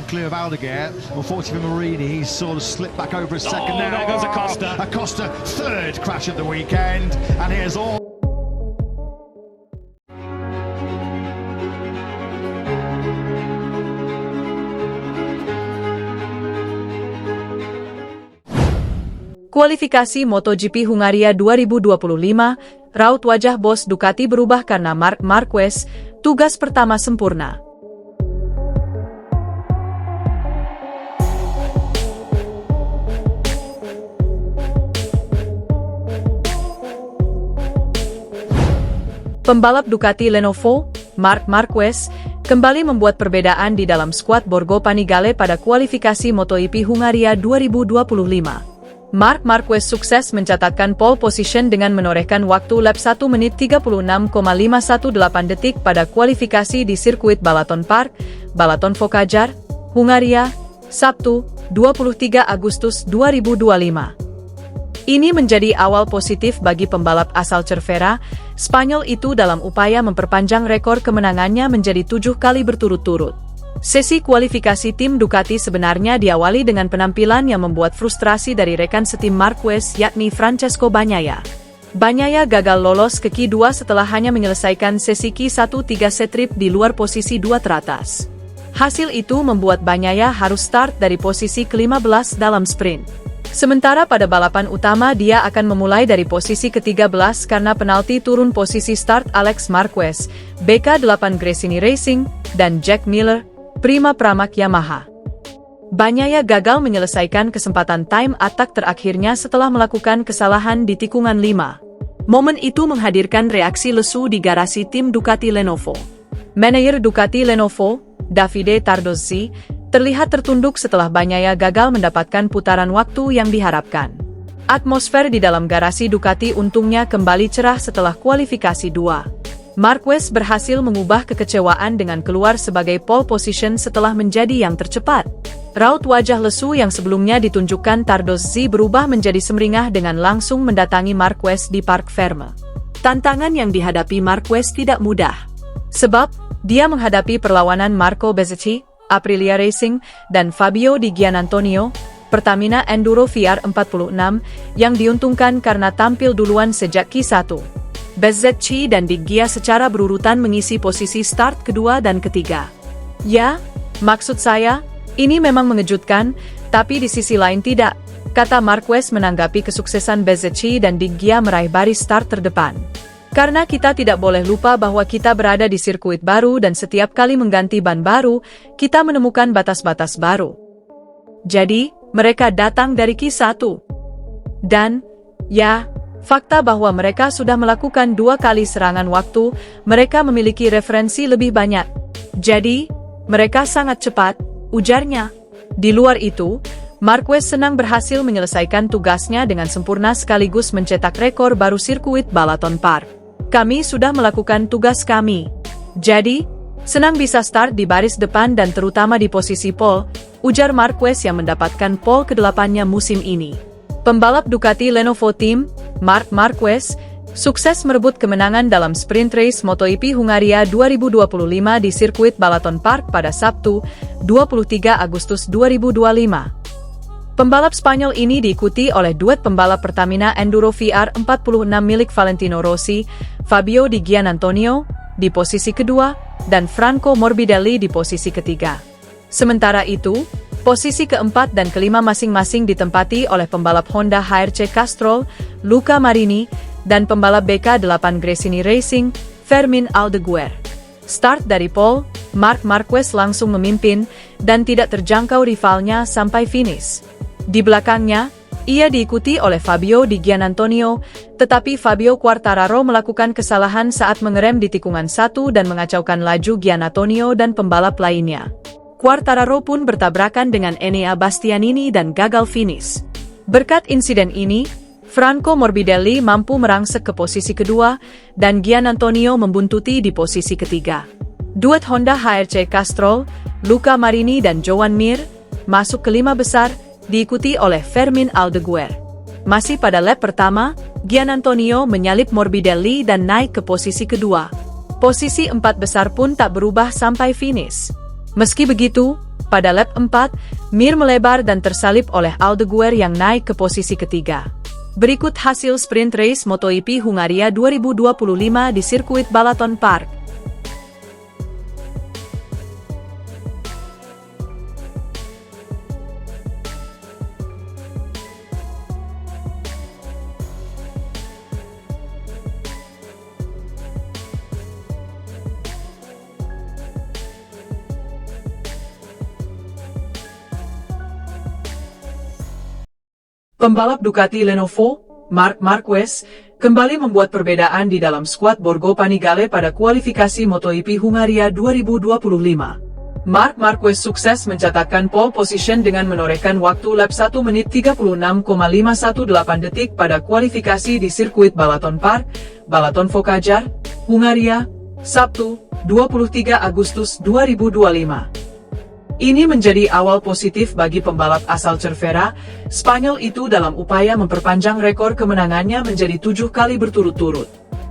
clear of Aldeguer. Unfortunately for Marini, he's sort of slipped back over a second now. There goes Acosta. Acosta, third crash of the weekend, and here's all. Kualifikasi MotoGP Hungaria 2025, raut wajah bos Ducati berubah karena Marc Marquez, tugas pertama sempurna. Pembalap Ducati Lenovo, Marc Marquez, kembali membuat perbedaan di dalam skuad Borgo Panigale pada kualifikasi MotoGP Hungaria 2025. Marc Marquez sukses mencatatkan pole position dengan menorehkan waktu lap 1 menit 36,518 detik pada kualifikasi di sirkuit Balaton Park, Balaton Focajar, Hungaria, Sabtu, 23 Agustus 2025. Ini menjadi awal positif bagi pembalap asal Cervera, Spanyol itu dalam upaya memperpanjang rekor kemenangannya menjadi 7 kali berturut-turut. Sesi kualifikasi tim Ducati sebenarnya diawali dengan penampilan yang membuat frustrasi dari rekan setim Marquez yakni Francesco Bagnaia. Bagnaia gagal lolos ke Q2 setelah hanya menyelesaikan sesi Q1 3 set trip di luar posisi 2 teratas. Hasil itu membuat Bagnaia harus start dari posisi ke-15 dalam sprint. Sementara pada balapan utama dia akan memulai dari posisi ke-13 karena penalti turun posisi start Alex Marquez, BK8 Gresini Racing, dan Jack Miller, Prima Pramac Yamaha. Bagnaia gagal menyelesaikan kesempatan time attack terakhirnya setelah melakukan kesalahan di tikungan 5. Momen itu menghadirkan reaksi lesu di garasi tim Ducati Lenovo. Manajer Ducati Lenovo, Davide Tardozzi, terlihat tertunduk setelah Bagnaia gagal mendapatkan putaran waktu yang diharapkan. Atmosfer di dalam garasi Ducati untungnya kembali cerah setelah kualifikasi 2. Marquez berhasil mengubah kekecewaan dengan keluar sebagai pole position setelah menjadi yang tercepat. Raut wajah lesu yang sebelumnya ditunjukkan Tardozzi berubah menjadi sumringah dengan langsung mendatangi Marquez di Parc Ferme. Tantangan yang dihadapi Marquez tidak mudah. Sebab, dia menghadapi perlawanan Marco Bezzecchi, Aprilia Racing, dan Fabio Di Giannantonio, Pertamina Enduro VR46, yang diuntungkan karena tampil duluan sejak Q1. Bezzecchi dan Di Gia secara berurutan mengisi posisi start kedua dan ketiga. Ya, maksud saya, ini memang mengejutkan, tapi di sisi lain tidak, kata Marquez menanggapi kesuksesan Bezzecchi dan Di Gia meraih baris start terdepan. Karena kita tidak boleh lupa bahwa kita berada di sirkuit baru dan setiap kali mengganti ban baru, kita menemukan batas-batas baru. Jadi, mereka datang dari Q1. Dan, ya, fakta bahwa mereka sudah melakukan 2 kali serangan waktu, mereka memiliki referensi lebih banyak. Jadi, mereka sangat cepat, ujarnya. Di luar itu, Marquez senang berhasil menyelesaikan tugasnya dengan sempurna sekaligus mencetak rekor baru sirkuit Balaton Park. Kami sudah melakukan tugas kami. Jadi, senang bisa start di baris depan dan terutama di posisi pole, ujar Marquez yang mendapatkan pole ke-8-nya musim ini. Pembalap Ducati Lenovo Team, Marc Marquez, sukses merebut kemenangan dalam sprint race MotoGP Hungaria 2025 di sirkuit Balaton Park pada Sabtu, 23 Agustus 2025. Pembalap Spanyol ini diikuti oleh duet pembalap Pertamina Enduro VR46 milik Valentino Rossi, Fabio Di Giannantonio, di posisi kedua, dan Franco Morbidelli di posisi ketiga. Sementara itu, posisi keempat dan kelima masing-masing ditempati oleh pembalap Honda HRC Castrol, Luca Marini, dan pembalap BK8 Gresini Racing, Fermin Aldeguer. Start dari pole, Marc Marquez langsung memimpin dan tidak terjangkau rivalnya sampai finish. Di belakangnya, ia diikuti oleh Fabio Di Giannantonio, tetapi Fabio Quartararo melakukan kesalahan saat mengerem di tikungan 1 dan mengacaukan laju Giannantonio dan pembalap lainnya. Quartararo pun bertabrakan dengan Enea Bastianini dan gagal finish. Berkat insiden ini, Franco Morbidelli mampu merangsek ke posisi kedua, dan Giannantonio membuntuti di posisi ketiga. Duet Honda HRC Castrol, Luca Marini dan Joan Mir, masuk ke 5 besar, diikuti oleh Fermin Aldeguer. Masih pada lap pertama, Giannantonio menyalip Morbidelli dan naik ke posisi kedua. Posisi 4 besar pun tak berubah sampai finish. Meski begitu, Pada lap 4, Mir melebar dan tersalip oleh Aldeguer yang naik ke posisi ketiga. Berikut hasil sprint race MotoGP Hungaria 2025 di sirkuit Balaton Park. Pembalap Ducati Lenovo, Marc Marquez, kembali membuat perbedaan di dalam skuad Borgo Panigale pada kualifikasi MotoGP Hungaria 2025. Marc Marquez sukses mencatatkan pole position dengan menorehkan waktu lap 1 menit 36,518 detik pada kualifikasi di sirkuit Balaton Park, Balaton Focajar, Hungaria, Sabtu, 23 Agustus 2025. Ini menjadi awal positif bagi pembalap asal Cervera, Spanyol itu dalam upaya memperpanjang rekor kemenangannya menjadi 7 kali berturut-turut.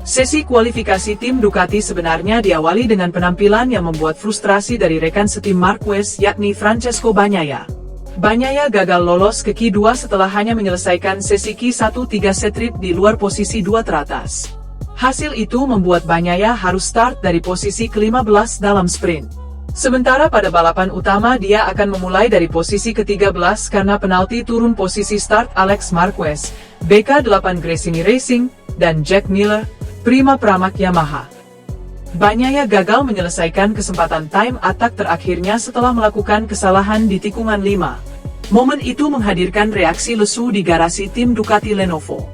Sesi kualifikasi tim Ducati sebenarnya diawali dengan penampilan yang membuat frustrasi dari rekan setim Marquez yakni Francesco Bagnaia. Bagnaia gagal lolos ke Q2 setelah hanya menyelesaikan sesi Q1 3 set trip di luar posisi 2 teratas. Hasil itu membuat Bagnaia harus start dari posisi ke-15 dalam sprint. Sementara pada balapan utama dia akan memulai dari posisi ke-13 karena penalti turun posisi start Alex Marquez, BK8 Gresini Racing, dan Jack Miller, Prima Pramac Yamaha. Bagnaia gagal menyelesaikan kesempatan time attack terakhirnya setelah melakukan kesalahan di tikungan 5. Momen itu menghadirkan reaksi lesu di garasi tim Ducati Lenovo.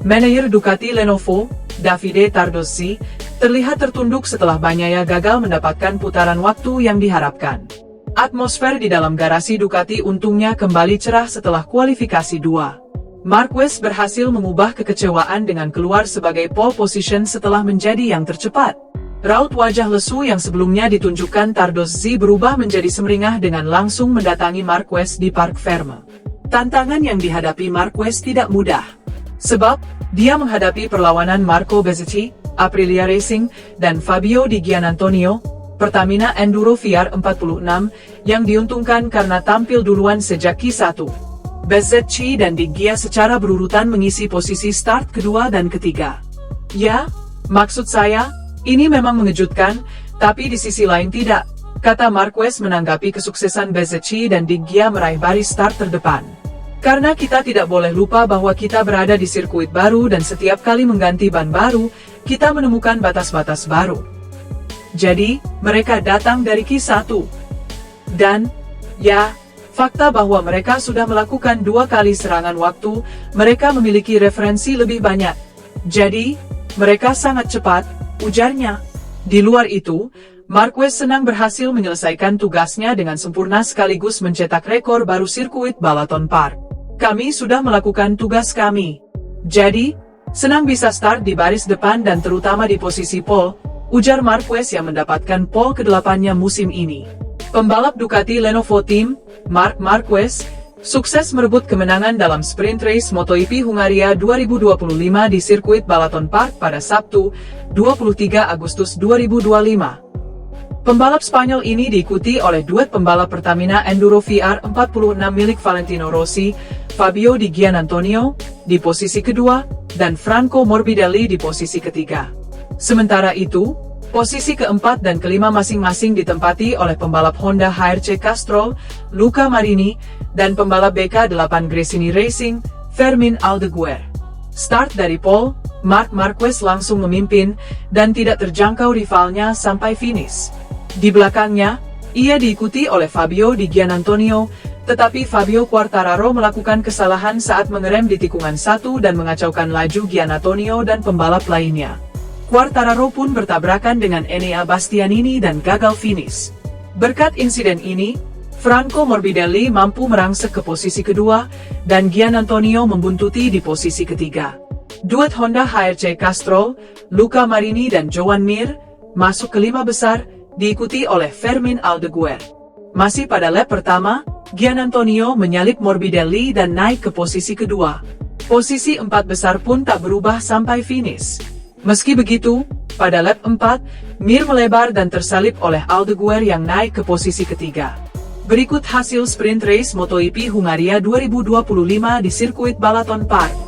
Manajer Ducati Lenovo, Davide Tardozzi, terlihat tertunduk setelah Bagnaia gagal mendapatkan putaran waktu yang diharapkan. Atmosfer di dalam garasi Ducati untungnya kembali cerah setelah kualifikasi 2. Marquez berhasil mengubah kekecewaan dengan keluar sebagai pole position setelah menjadi yang tercepat. Raut wajah lesu yang sebelumnya ditunjukkan Tardozzi berubah menjadi semeringah dengan langsung mendatangi Marquez di Parc Ferme. Tantangan yang dihadapi Marquez tidak mudah. Sebab, dia menghadapi perlawanan Marco Bezzecchi, Aprilia Racing, dan Fabio Di Giannantonio, Pertamina Enduro VR46, yang diuntungkan karena tampil duluan sejak Q1. Bezzecchi dan Di Gia secara berurutan mengisi posisi start kedua dan ketiga. Ya, maksud saya, ini memang mengejutkan, tapi di sisi lain tidak, kata Marquez menanggapi kesuksesan Bezzecchi dan Di Gia meraih baris start terdepan. Karena kita tidak boleh lupa bahwa kita berada di sirkuit baru dan setiap kali mengganti ban baru, kita menemukan batas-batas baru. Jadi, mereka datang dari Q1. Dan, ya, fakta bahwa mereka sudah melakukan 2 kali serangan waktu, mereka memiliki referensi lebih banyak. Jadi, mereka sangat cepat, ujarnya. Di luar itu, Marquez senang berhasil menyelesaikan tugasnya dengan sempurna sekaligus mencetak rekor baru sirkuit Balaton Park. Kami sudah melakukan tugas kami. Jadi, senang bisa start di baris depan dan terutama di posisi pole, ujar Marquez yang mendapatkan pole ke-8-nya musim ini. Pembalap Ducati Lenovo Team, Marc Marquez, sukses merebut kemenangan dalam sprint race MotoGP Hungaria 2025 di sirkuit Balaton Park pada Sabtu, 23 Agustus 2025. Pembalap Spanyol ini diikuti oleh duet pembalap Pertamina Enduro VR46 milik Valentino Rossi, Fabio Di Giannantonio, di posisi kedua, dan Franco Morbidelli di posisi ketiga. Sementara itu, posisi keempat dan kelima masing-masing ditempati oleh pembalap Honda HRC Castrol, Luca Marini, dan pembalap BK8 Gresini Racing, Fermin Aldeguer. Start dari pole, Marc Marquez langsung memimpin, dan tidak terjangkau rivalnya sampai finish. Di belakangnya, ia diikuti oleh Fabio Di Giannantonio, tetapi Fabio Quartararo melakukan kesalahan saat mengerem di tikungan 1 dan mengacaukan laju Giannantonio dan pembalap lainnya. Quartararo pun bertabrakan dengan Enea Bastianini dan gagal finish. Berkat insiden ini, Franco Morbidelli mampu merangsek ke posisi kedua, dan Giannantonio membuntuti di posisi ketiga. Duet Honda HRC Castrol, Luca Marini dan Joan Mir, masuk ke 5 besar, diikuti oleh Fermin Aldeguer. Masih pada lap pertama, Giannantonio menyalip Morbidelli dan naik ke posisi kedua. Posisi 4 besar pun tak berubah sampai finish. Meski begitu, pada lap 4, Mir melebar dan tersalip oleh Aldeguer yang naik ke posisi ketiga. Berikut hasil sprint race MotoGP Hungaria 2025 di sirkuit Balaton Park.